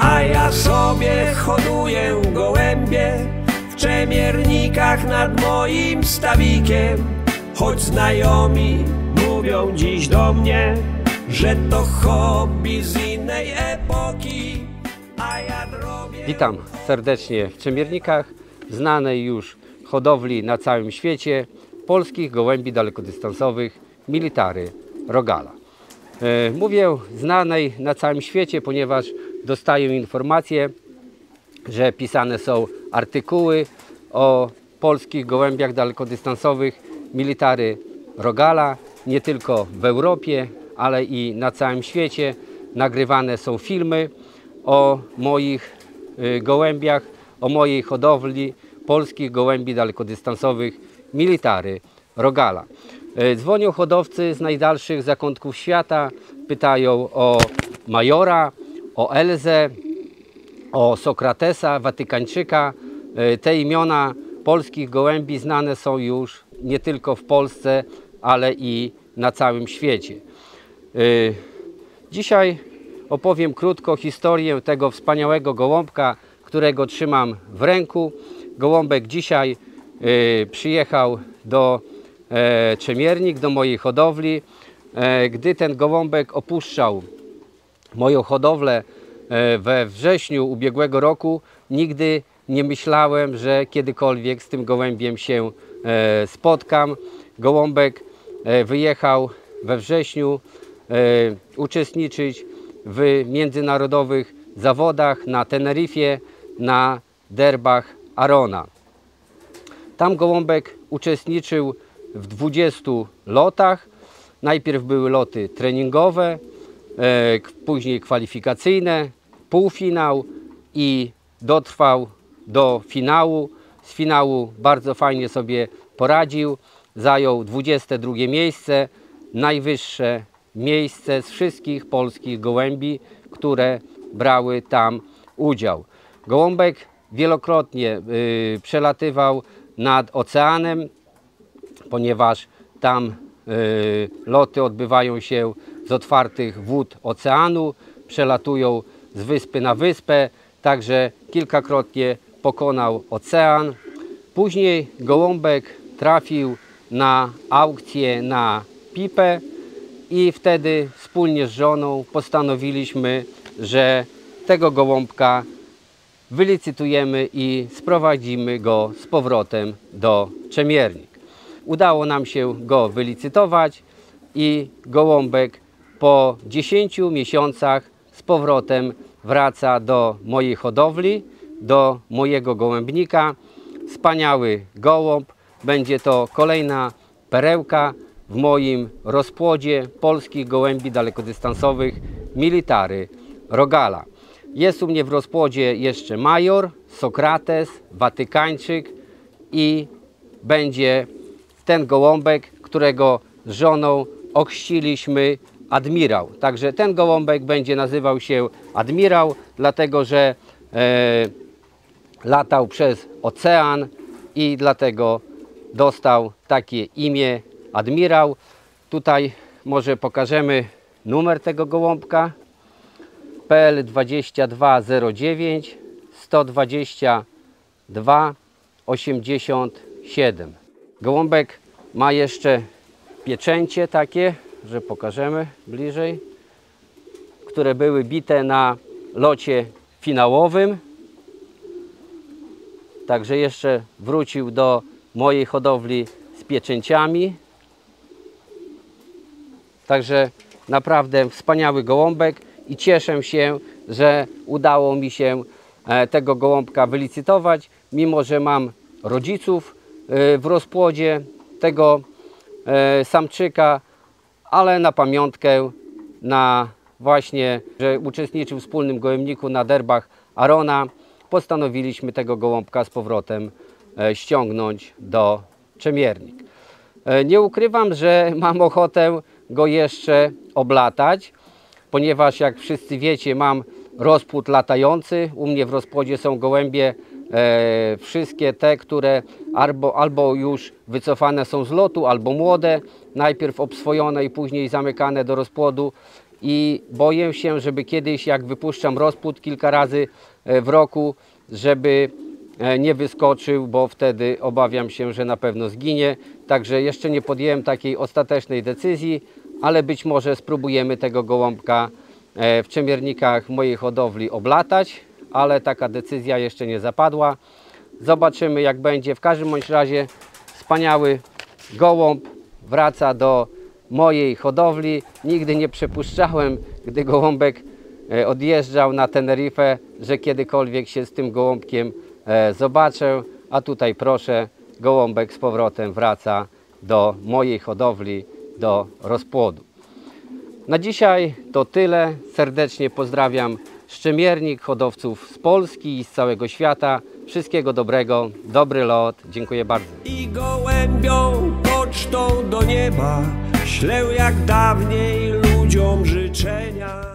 a ja sobie hoduję gołębie w Czemiernikach nad moim stawikiem. Choć znajomi mówią dziś do mnie, że to hobby z innej epoki, a ja drobię... Witam serdecznie w Czemiernikach, znanej już hodowli na całym świecie polskich gołębi dalekodystansowych Military Rogala. Mówię znanej na całym świecie, ponieważ dostaję informacje, że pisane są artykuły o polskich gołębiach dalekodystansowych Military Rogala, nie tylko w Europie, ale i na całym świecie. Nagrywane są filmy o moich gołębiach, o mojej hodowli polskich gołębi dalekodystansowych Military Rogala. Dzwonią hodowcy z najdalszych zakątków świata, pytają o Majora, o Elzę, o Sokratesa, Watykańczyka. Te imiona polskich gołębi znane są już nie tylko w Polsce, ale i na całym świecie. Dzisiaj opowiem krótko historię tego wspaniałego gołąbka, którego trzymam w ręku. Gołąbek dzisiaj przyjechał do Czemiernik, do mojej hodowli. Gdy ten gołąbek opuszczał moją hodowlę we wrześniu ubiegłego roku, nigdy nie myślałem, że kiedykolwiek z tym gołębiem się spotkam. Gołąbek wyjechał we wrześniu uczestniczyć w międzynarodowych zawodach na Teneryfie, na derbach Arona. Tam gołąbek uczestniczył w 20 lotach. Najpierw były loty treningowe, później kwalifikacyjne, półfinał i dotrwał do finału. Z finału bardzo fajnie sobie poradził. Zajął 22 miejsce, najwyższe miejsce z wszystkich polskich gołębi, które brały tam udział. Gołąbek wielokrotnie przelatywał nad oceanem, ponieważ tam loty odbywają się z otwartych wód oceanu, przelatują z wyspy na wyspę, także kilkakrotnie pokonał ocean. Później gołąbek trafił na aukcję na Pipę i wtedy wspólnie z żoną postanowiliśmy, że tego gołąbka wylicytujemy i sprowadzimy go z powrotem do Czemiernik. Udało nam się go wylicytować i gołąbek po 10 miesiącach z powrotem wraca do mojej hodowli, do mojego gołębnika. Wspaniały gołąb. Będzie to kolejna perełka w moim rozpłodzie polskich gołębi dalekodystansowych Military Rogala. Jest u mnie w rozpłodzie jeszcze Major, Sokrates, Watykańczyk i będzie ten gołąbek, którego z żoną ochrzciliśmy Admirał. Także ten gołąbek będzie nazywał się Admirał, dlatego że latał przez ocean i dlatego dostał takie imię Admirał. Tutaj może pokażemy numer tego gołąbka. PL 2209 122 87. Gołąbek ma jeszcze pieczęcie takie, że pokażemy bliżej, które były bite na locie finałowym. Także jeszcze wrócił do mojej hodowli z pieczęciami. Także naprawdę wspaniały gołąbek i cieszę się, że udało mi się tego gołąbka wylicytować, mimo że mam rodziców w rozpłodzie tego samczyka, ale na pamiątkę, na właśnie, że uczestniczył w wspólnym gołębniku na derbach Arona, postanowiliśmy tego gołąbka z powrotem ściągnąć do Czemiernik. Nie ukrywam, że mam ochotę go jeszcze oblatać, ponieważ jak wszyscy wiecie, mam rozpłód latający. U mnie w rozpłodzie są gołębie wszystkie te, które albo już wycofane są z lotu, albo młode, najpierw obswojone i później zamykane do rozpłodu. i boję się, żeby kiedyś, jak wypuszczam rozpłód kilka razy w roku, żeby nie wyskoczył, bo wtedy obawiam się, że na pewno zginie. Także jeszcze nie podjąłem takiej ostatecznej decyzji, ale być może spróbujemy tego gołąbka w Czemiernikach mojej hodowli oblatać, ale taka decyzja jeszcze nie zapadła. Zobaczymy, jak będzie. W każdym bądź razie wspaniały gołąb wraca do mojej hodowli. Nigdy nie przypuszczałem, gdy gołąbek odjeżdżał na Teneryfę, że kiedykolwiek się z tym gołąbkiem zobaczę, a tutaj proszę, gołąbek z powrotem wraca do mojej hodowli, do rozpłodu. Na dzisiaj to tyle. Serdecznie pozdrawiam Szczemiernik, hodowców z Polski i z całego świata. Wszystkiego dobrego, dobry lot. Dziękuję bardzo. I gołębią pocztą do nieba ślę jak dawniej ludziom życzenia.